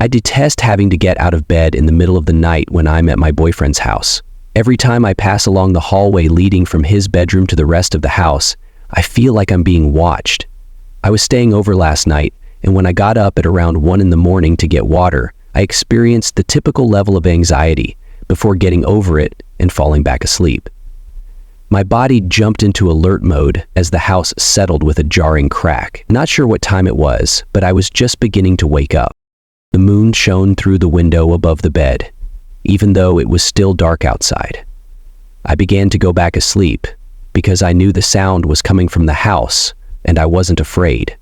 I detest having to get out of bed in the middle of the night when I'm at my boyfriend's house. Every time I pass along the hallway leading from his bedroom to the rest of the house, I feel like I'm being watched. I was staying over last night, and when I got up at around 1 in the morning to get water, I experienced the typical level of anxiety before getting over it and falling back asleep. My body jumped into alert mode as the house settled with a jarring crack. Not sure what time it was, but I was just beginning to wake up. The moon shone through the window above the bed, even though it was still dark outside. I began to go back asleep because I knew the sound was coming from the house and I wasn't afraid.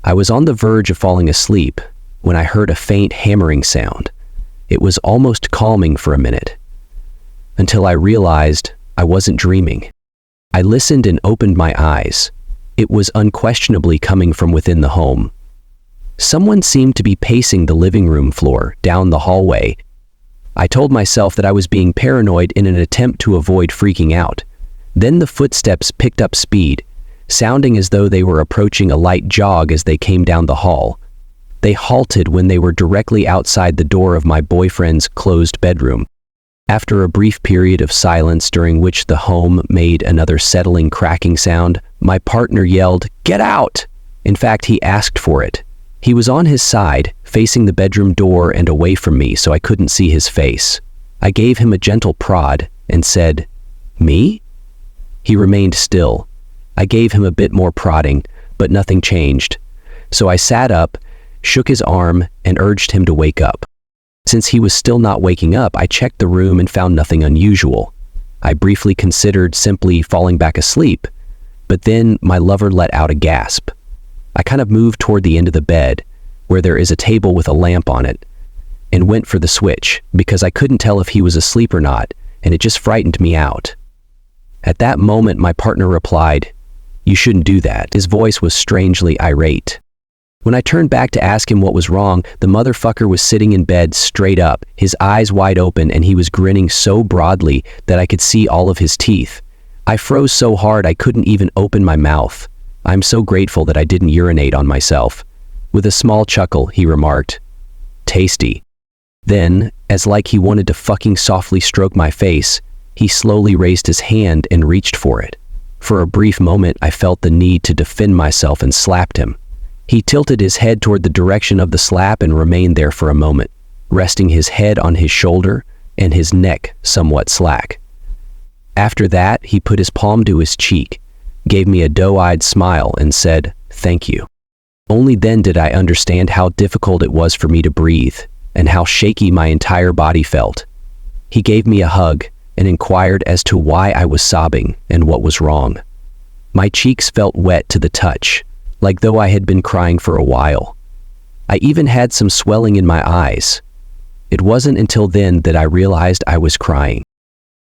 I was on the verge of falling asleep when I heard a faint hammering sound. It was almost calming for a minute, until I realized I wasn't dreaming. I listened and opened my eyes. It was unquestionably coming from within the home. Someone seemed to be pacing the living room floor down the hallway. I told myself that I was being paranoid in an attempt to avoid freaking out. Then the footsteps picked up speed, sounding as though they were approaching a light jog as they came down the hall. They halted when they were directly outside the door of my boyfriend's closed bedroom. After a brief period of silence during which the home made another settling cracking sound, my partner yelled, "Get out!" In fact, he asked for it. He was on his side, facing the bedroom door and away from me so I couldn't see his face. I gave him a gentle prod and said, "Me?" He remained still. I gave him a bit more prodding, but nothing changed. So I sat up, shook his arm, and urged him to wake up. Since he was still not waking up, I checked the room and found nothing unusual. I briefly considered simply falling back asleep, but then my lover let out a gasp. I kind of moved toward the end of the bed, where there is a table with a lamp on it, and went for the switch because I couldn't tell if he was asleep or not, and it just frightened me out. At that moment, my partner replied, "You shouldn't do that." His voice was strangely irate. When I turned back to ask him what was wrong, the motherfucker was sitting in bed straight up, his eyes wide open, and he was grinning so broadly that I could see all of his teeth. I froze so hard I couldn't even open my mouth. I'm so grateful that I didn't urinate on myself. With a small chuckle, he remarked, "Tasty." Then, as like he wanted to fucking softly stroke my face, he slowly raised his hand and reached for it. For a brief moment, I felt the need to defend myself and slapped him. He tilted his head toward the direction of the slap and remained there for a moment, resting his head on his shoulder and his neck somewhat slack. After that, he put his palm to his cheek, gave me a doe-eyed smile, and said, "Thank you." Only then did I understand how difficult it was for me to breathe and how shaky my entire body felt. He gave me a hug and inquired as to why I was sobbing and what was wrong. My cheeks felt wet to the touch, like though I had been crying for a while. I even had some swelling in my eyes. It wasn't until then that I realized I was crying.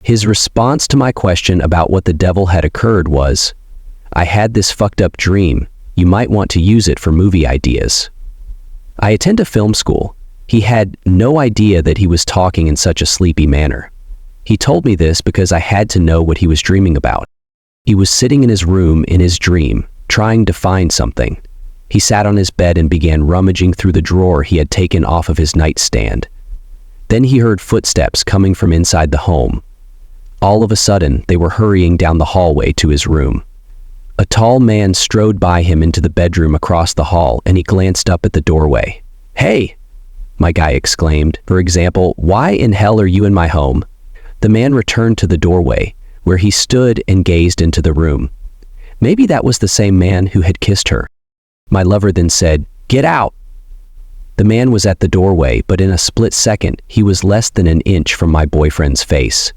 His response to my question about what the devil had occurred was, "I had this fucked up dream. You might want to use it for movie ideas." I attend a film school. He had no idea that he was talking in such a sleepy manner. He told me this because I had to know what he was dreaming about. He was sitting in his room in his dream, trying to find something. He sat on his bed and began rummaging through the drawer he had taken off of his nightstand. Then he heard footsteps coming from inside the home. All of a sudden, they were hurrying down the hallway to his room. A tall man strode by him into the bedroom across the hall, and he glanced up at the doorway. "Hey!" my guy exclaimed. For example, "Why in hell are you in my home?" The man returned to the doorway, where he stood and gazed into the room. Maybe that was the same man who had kissed her. My lover then said, "Get out!" The man was at the doorway, but in a split second, he was less than an inch from my boyfriend's face.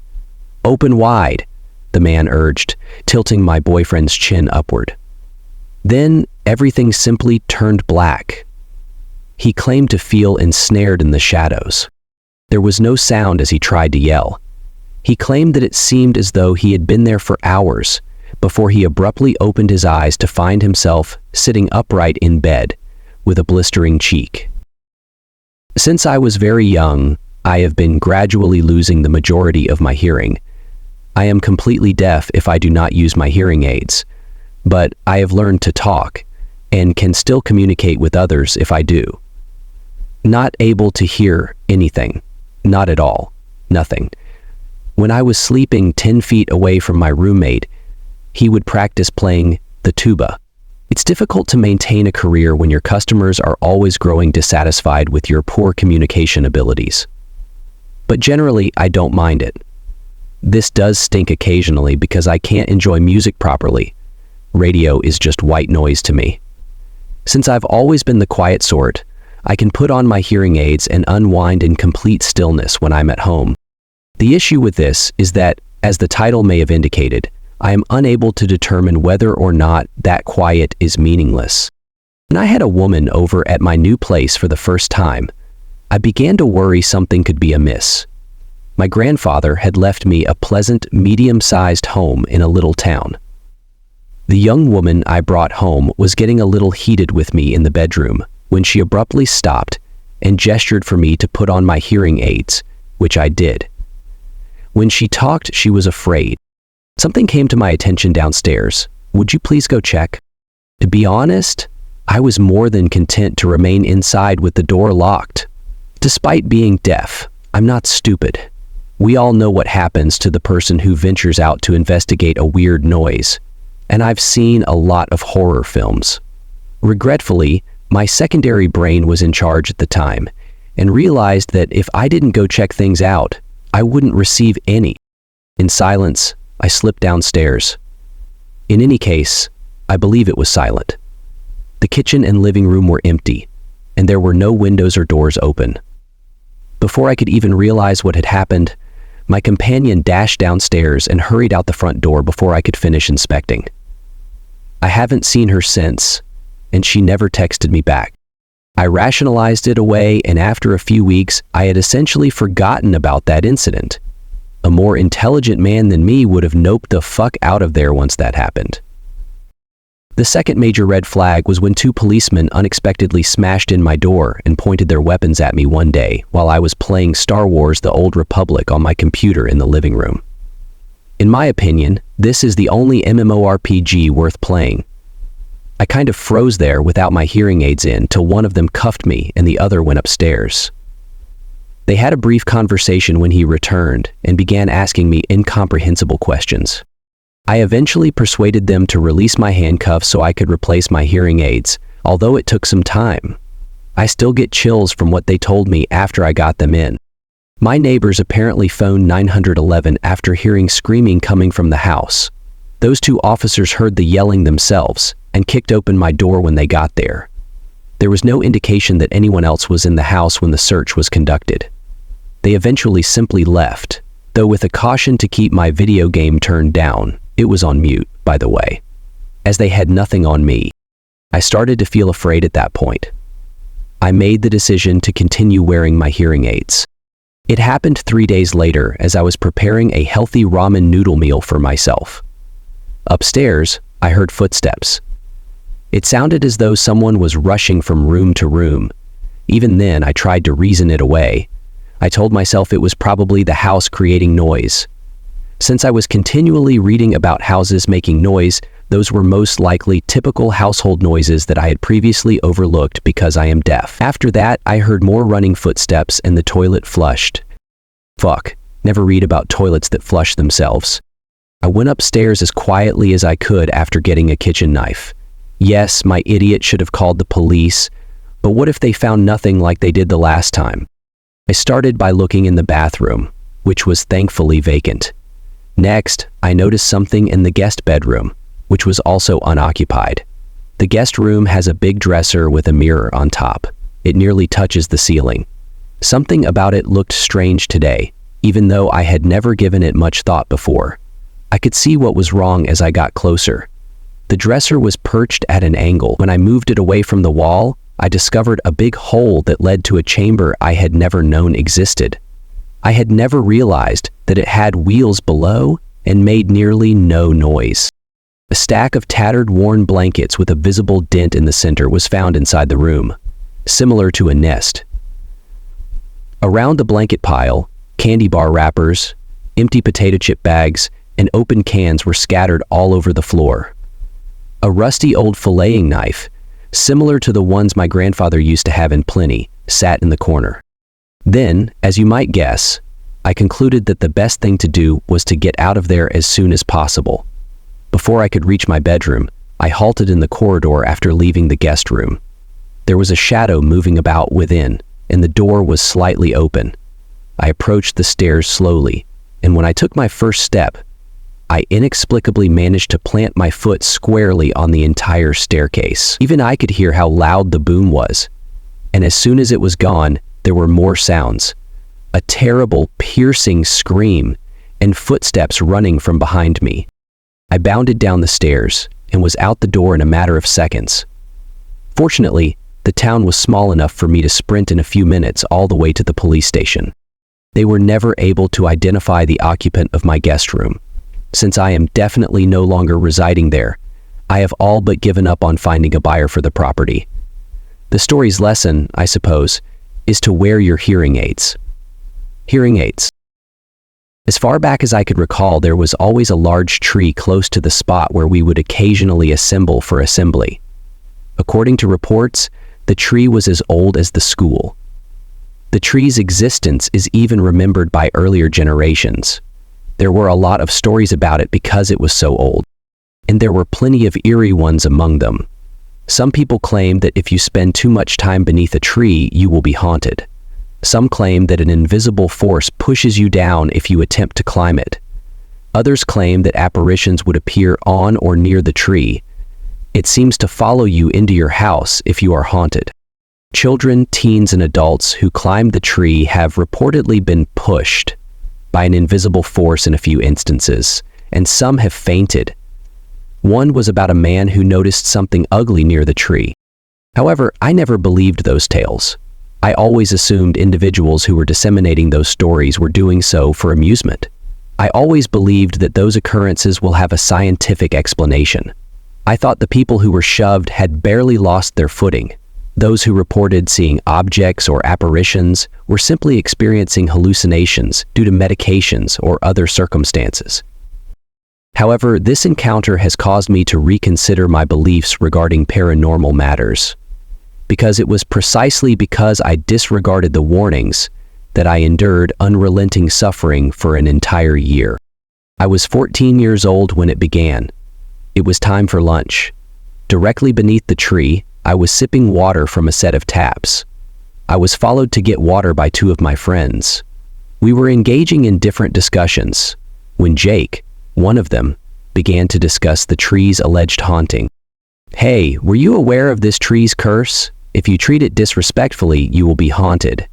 "Open wide," the man urged, tilting my boyfriend's chin upward. Then everything simply turned black. He claimed to feel ensnared in the shadows. There was no sound as he tried to yell. He claimed that it seemed as though he had been there for hours before he abruptly opened his eyes to find himself sitting upright in bed with a blistering cheek. Since I was very young, I have been gradually losing the majority of my hearing. I am completely deaf if I do not use my hearing aids, but I have learned to talk and can still communicate with others if I do. Not able to hear anything. Not at all. Nothing. When I was sleeping 10 feet away from my roommate, he would practice playing the tuba. It's difficult to maintain a career when your customers are always growing dissatisfied with your poor communication abilities. But generally, I don't mind it. This does stink occasionally because I can't enjoy music properly. Radio is just white noise to me. Since I've always been the quiet sort, I can put on my hearing aids and unwind in complete stillness when I'm at home. The issue with this is that, as the title may have indicated, I am unable to determine whether or not that quiet is meaningless. When I had a woman over at my new place for the first time, I began to worry something could be amiss. My grandfather had left me a pleasant, medium-sized home in a little town. The young woman I brought home was getting a little heated with me in the bedroom when she abruptly stopped and gestured for me to put on my hearing aids, which I did. When she talked, she was afraid. Something came to my attention downstairs. Would you please go check? To be honest, I was more than content to remain inside with the door locked. Despite being deaf, I'm not stupid. We all know what happens to the person who ventures out to investigate a weird noise, and I've seen a lot of horror films. Regretfully, my secondary brain was in charge at the time and realized that if I didn't go check things out, I wouldn't receive any. In silence, I slipped downstairs. In any case, I believe it was silent. The kitchen and living room were empty, and there were no windows or doors open. Before I could even realize what had happened, my companion dashed downstairs and hurried out the front door before I could finish inspecting. I haven't seen her since, and she never texted me back. I rationalized it away, and after a few weeks, I had essentially forgotten about that incident. A more intelligent man than me would have noped the fuck out of there once that happened. The second major red flag was when two policemen unexpectedly smashed in my door and pointed their weapons at me one day while I was playing Star Wars: The Old Republic on my computer in the living room. In my opinion, this is the only MMORPG worth playing. I kind of froze there without my hearing aids in till one of them cuffed me and the other went upstairs. They had a brief conversation when he returned and began asking me incomprehensible questions. I eventually persuaded them to release my handcuffs so I could replace my hearing aids, although it took some time. I still get chills from what they told me after I got them in. My neighbors apparently phoned 911 after hearing screaming coming from the house. Those two officers heard the yelling themselves and kicked open my door when they got there. There was no indication that anyone else was in the house when the search was conducted. They eventually simply left, though with a caution to keep my video game turned down. It was on mute, by the way, as they had nothing on me. I started to feel afraid at that point. I made the decision to continue wearing my hearing aids. It happened 3 days later as I was preparing a healthy ramen noodle meal for myself. Upstairs, I heard footsteps. It sounded as though someone was rushing from room to room. Even then, I tried to reason it away. I told myself it was probably the house creating noise. Since I was continually reading about houses making noise, those were most likely typical household noises that I had previously overlooked because I am deaf. After that, I heard more running footsteps and the toilet flushed. Fuck, never read about toilets that flush themselves. I went upstairs as quietly as I could after getting a kitchen knife. Yes, my idiot should have called the police, but what if they found nothing like they did the last time? I started by looking in the bathroom, which was thankfully vacant. Next, I noticed something in the guest bedroom, which was also unoccupied. The guest room has a big dresser with a mirror on top. It nearly touches the ceiling. Something about it looked strange today, even though I had never given it much thought before. I could see what was wrong as I got closer. The dresser was perched at an angle. When I moved it away from the wall, I discovered a big hole that led to a chamber I had never known existed. I had never realized that it had wheels below and made nearly no noise. A stack of tattered, worn blankets with a visible dent in the center was found inside the room, similar to a nest. Around the blanket pile, candy bar wrappers, empty potato chip bags, and open cans were scattered all over the floor. A rusty old filleting knife, similar to the ones my grandfather used to have in plenty, sat in the corner. Then, as you might guess, I concluded that the best thing to do was to get out of there as soon as possible. Before I could reach my bedroom, I halted in the corridor after leaving the guest room. There was a shadow moving about within, and the door was slightly open. I approached the stairs slowly, and when I took my first step, I inexplicably managed to plant my foot squarely on the entire staircase. Even I could hear how loud the boom was, and as soon as it was gone, there were more sounds. A terrible, piercing scream, and footsteps running from behind me. I bounded down the stairs and was out the door in a matter of seconds. Fortunately, the town was small enough for me to sprint in a few minutes all the way to the police station. They were never able to identify the occupant of my guest room. Since I am definitely no longer residing there, I have all but given up on finding a buyer for the property. The story's lesson, I suppose, is to wear your hearing aids. Hearing aids. As far back as I could recall, there was always a large tree close to the spot where we would occasionally assemble for assembly. According to reports, the tree was as old as the school. The tree's existence is even remembered by earlier generations. There were a lot of stories about it because it was so old, and there were plenty of eerie ones among them. Some people claim that if you spend too much time beneath a tree, you will be haunted. Some claim that an invisible force pushes you down if you attempt to climb it. Others claim that apparitions would appear on or near the tree. It seems to follow you into your house if you are haunted. Children, teens, and adults who climbed the tree have reportedly been pushed by an invisible force in a few instances, and some have fainted. One was about a man who noticed something ugly near the tree. However, I never believed those tales. I always assumed individuals who were disseminating those stories were doing so for amusement. I always believed that those occurrences will have a scientific explanation. I thought the people who were shoved had barely lost their footing. Those who reported seeing objects or apparitions were simply experiencing hallucinations due to medications or other circumstances. However, this encounter has caused me to reconsider my beliefs regarding paranormal matters, because it was precisely because I disregarded the warnings that I endured unrelenting suffering for an entire year. I was 14 years old when it began. It was time for lunch. Directly beneath the tree, I was sipping water from a set of taps. I was followed to get water by two of my friends. We were engaging in different discussions when Jake, one of them, began to discuss the tree's alleged haunting. "Hey, were you aware of this tree's curse? If you treat it disrespectfully, you will be haunted."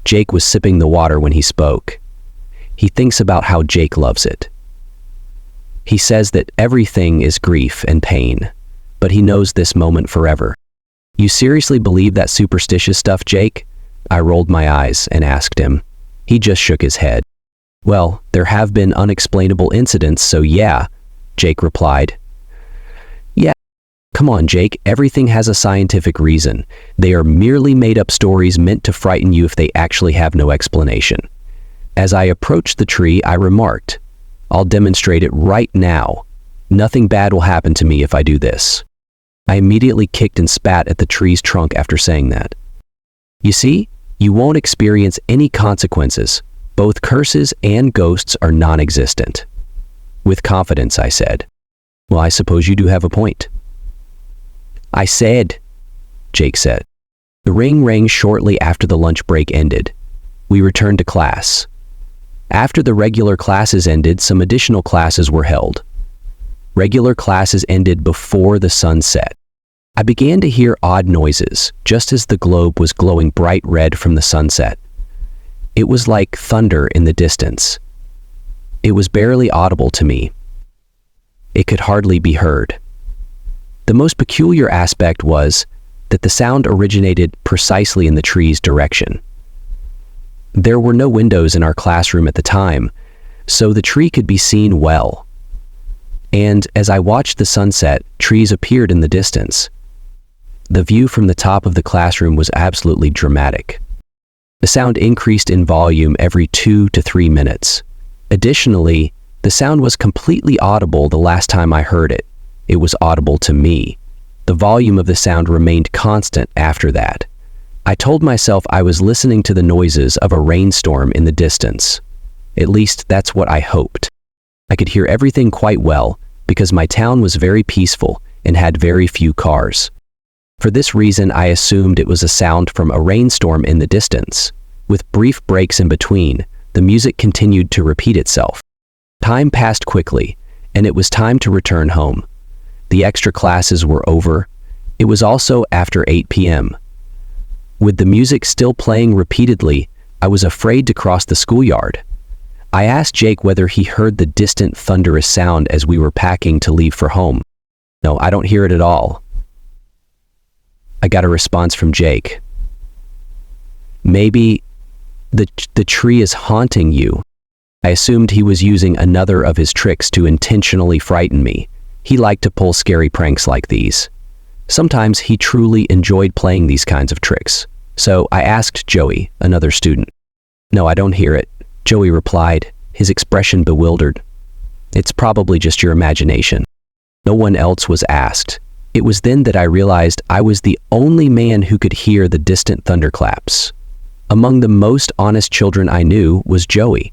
Jake was sipping the water when he spoke. He thinks about how Jake loves it. He says that everything is grief and pain, but he knows this moment forever. "You seriously believe that superstitious stuff, Jake?" I rolled my eyes and asked him. He just shook his head. "Well, there have been unexplainable incidents, so yeah," Jake replied. "Yeah, come on, Jake, everything has a scientific reason. They are merely made-up stories meant to frighten you if they actually have no explanation." As I approached the tree, I remarked, "I'll demonstrate it right now. Nothing bad will happen to me if I do this." I immediately kicked and spat at the tree's trunk after saying that. "You see, you won't experience any consequences. Both curses and ghosts are non-existent." With confidence, I said. "Well, I suppose you do have a point." "I said," Jake said. The ring rang shortly after the lunch break ended. We returned to class. After the regular classes ended, some additional classes were held. Regular classes ended before the sun set. I began to hear odd noises, just as the globe was glowing bright red from the sunset. It was like thunder in the distance. It was barely audible to me. It could hardly be heard. The most peculiar aspect was that the sound originated precisely in the tree's direction. There were no windows in our classroom at the time, so the tree could be seen well. And as I watched the sunset, trees appeared in the distance. The view from the top of the classroom was absolutely dramatic. The sound increased in volume every 2 to 3 minutes. Additionally, the sound was completely audible the last time I heard it. It was audible to me. The volume of the sound remained constant after that. I told myself I was listening to the noises of a rainstorm in the distance. At least that's what I hoped. I could hear everything quite well because my town was very peaceful and had very few cars. For this reason, I assumed it was a sound from a rainstorm in the distance. With brief breaks in between, the music continued to repeat itself. Time passed quickly, and it was time to return home. The extra classes were over. It was also after 8 p.m. With the music still playing repeatedly, I was afraid to cross the schoolyard. I asked Jake whether he heard the distant thunderous sound as we were packing to leave for home. "No, I don't hear it at all," I got a response from Jake. "Maybe the tree is haunting you." I assumed he was using another of his tricks to intentionally frighten me. He liked to pull scary pranks like these. Sometimes he truly enjoyed playing these kinds of tricks. So I asked Joey, another student. "No, I don't hear it," Joey replied, his expression bewildered. "It's probably just your imagination." No one else was asked. It was then that I realized I was the only man who could hear the distant thunderclaps. Among the most honest children I knew was Joey.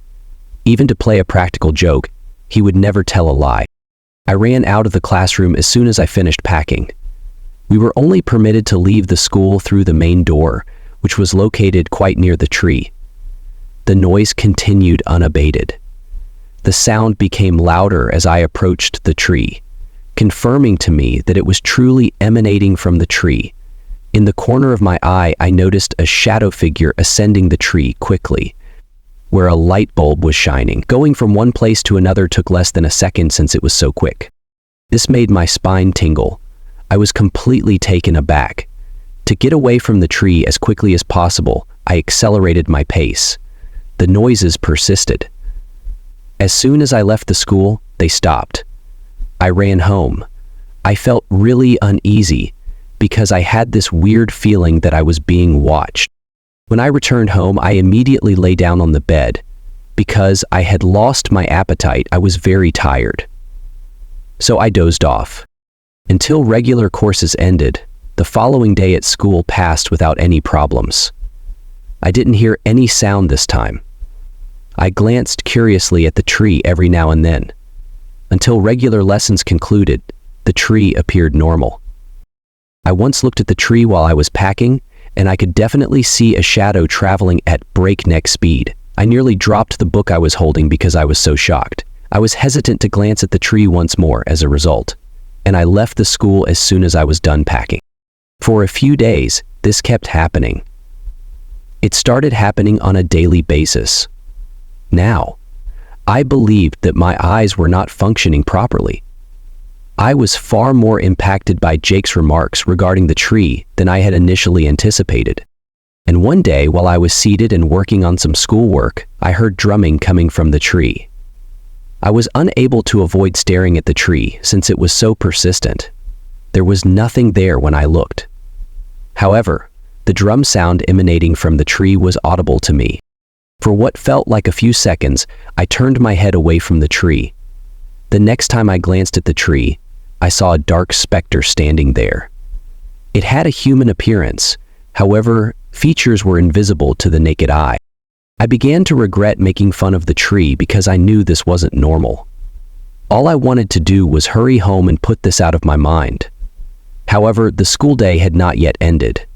Even to play a practical joke, he would never tell a lie. I ran out of the classroom as soon as I finished packing. We were only permitted to leave the school through the main door, which was located quite near the tree. The noise continued unabated. The sound became louder as I approached the tree, confirming to me that it was truly emanating from the tree. In the corner of my eye, I noticed a shadow figure ascending the tree quickly, where a light bulb was shining. Going from one place to another took less than a second since it was so quick. This made my spine tingle. I was completely taken aback. To get away from the tree as quickly as possible, I accelerated my pace. The noises persisted. As soon as I left the school, they stopped. I ran home. I felt really uneasy because I had this weird feeling that I was being watched. When I returned home, I immediately lay down on the bed. Because I had lost my appetite, I was very tired. So I dozed off. Until regular courses ended, the following day at school passed without any problems. I didn't hear any sound this time. I glanced curiously at the tree every now and then. Until regular lessons concluded, the tree appeared normal. I once looked at the tree while I was packing, and I could definitely see a shadow traveling at breakneck speed. I nearly dropped the book I was holding because I was so shocked. I was hesitant to glance at the tree once more as a result, and I left the school as soon as I was done packing. For a few days, this kept happening. It started happening on a daily basis. Now, I believed that my eyes were not functioning properly. I was far more impacted by Jake's remarks regarding the tree than I had initially anticipated. And one day, while I was seated and working on some schoolwork, I heard drumming coming from the tree. I was unable to avoid staring at the tree since it was so persistent. There was nothing there when I looked. However, the drum sound emanating from the tree was audible to me. For what felt like a few seconds, I turned my head away from the tree. The next time I glanced at the tree, I saw a dark specter standing there. It had a human appearance, however, features were invisible to the naked eye. I began to regret making fun of the tree because I knew this wasn't normal. All I wanted to do was hurry home and put this out of my mind. However, the school day had not yet ended.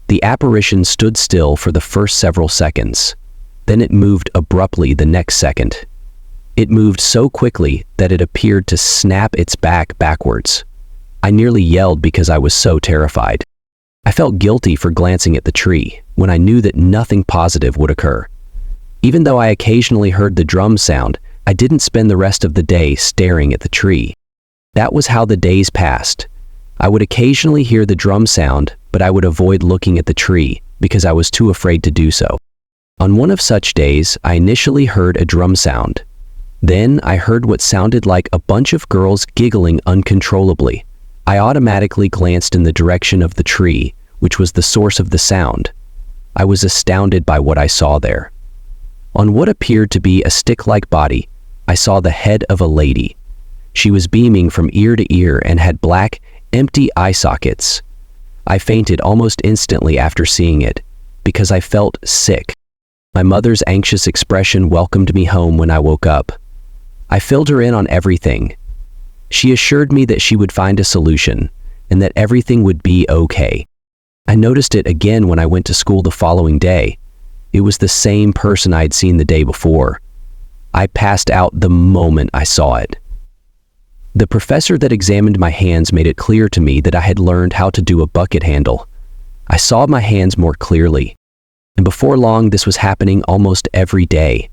The apparition stood still for the first several seconds. Then it moved abruptly the next second. It moved so quickly that it appeared to snap its back backwards. I nearly yelled because I was so terrified. I felt guilty for glancing at the tree when I knew that nothing positive would occur. Even though I occasionally heard the drum sound, I didn't spend the rest of the day staring at the tree. That was how the days passed. I would occasionally hear the drum sound, but I would avoid looking at the tree because I was too afraid to do so. On one of such days, I initially heard a drum sound. Then I heard what sounded like a bunch of girls giggling uncontrollably. I automatically glanced in the direction of the tree, which was the source of the sound. I was astounded by what I saw there. On what appeared to be a stick-like body, I saw the head of a lady. She was beaming from ear to ear and had black, empty eye sockets. I fainted almost instantly after seeing it, because I felt sick. My mother's anxious expression welcomed me home when I woke up. I filled her in on everything. She assured me that she would find a solution, and that everything would be okay. I noticed it again when I went to school the following day. It was the same person I'd seen the day before. I passed out the moment I saw it. The professor that examined my hands made it clear to me that I had learned how to do a bucket handle. I saw my hands more clearly, and before long this was happening almost every day.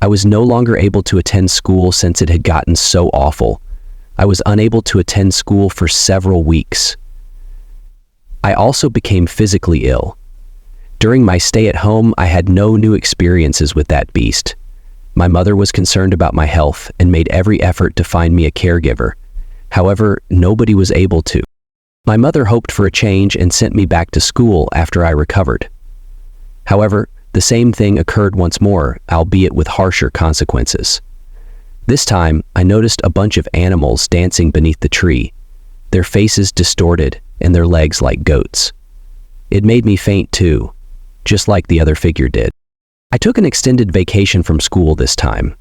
I was no longer able to attend school since it had gotten so awful. I was unable to attend school for several weeks. I also became physically ill. During my stay at home, I had no new experiences with that beast. My mother was concerned about my health and made every effort to find me a caregiver. However, nobody was able to. My mother hoped for a change and sent me back to school after I recovered. However, the same thing occurred once more, albeit with harsher consequences. This time, I noticed a bunch of animals dancing beneath the tree, their faces distorted and their legs like goats. It made me faint too, just like the other figure did. I took an extended vacation from school this time.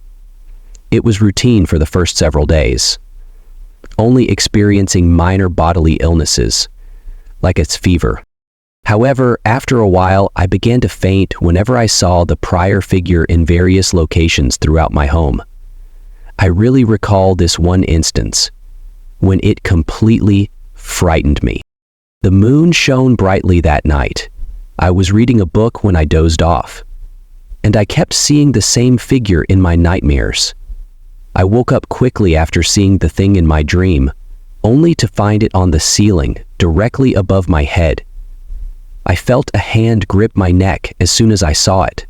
It was routine for the first several days, only experiencing minor bodily illnesses, like its fever. However, after a while, I began to faint whenever I saw the prior figure in various locations throughout my home. I really recall this one instance, when it completely frightened me. The moon shone brightly that night. I was reading a book when I dozed off, and I kept seeing the same figure in my nightmares. I woke up quickly after seeing the thing in my dream, only to find it on the ceiling, directly above my head. I felt a hand grip my neck as soon as I saw it.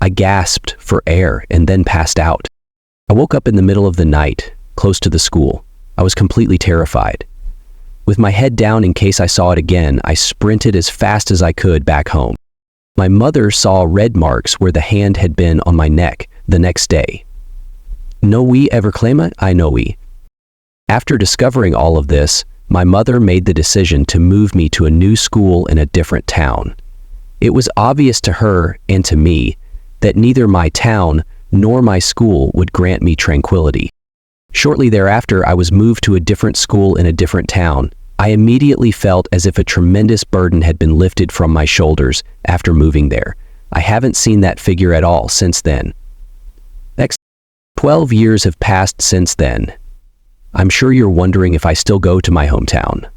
I gasped for air and then passed out. I woke up in the middle of the night, close to the school. I was completely terrified. With my head down in case I saw it again, I sprinted as fast as I could back home. My mother saw red marks where the hand had been on my neck the next day. No we ever claim it? I know we. After discovering all of this, my mother made the decision to move me to a new school in a different town. It was obvious to her and to me that neither my town nor my school would grant me tranquility. Shortly thereafter, I was moved to a different school in a different town. I immediately felt as if a tremendous burden had been lifted from my shoulders after moving there. I haven't seen that figure at all since then. Next, 12 years have passed since then. I'm sure you're wondering if I still go to my hometown.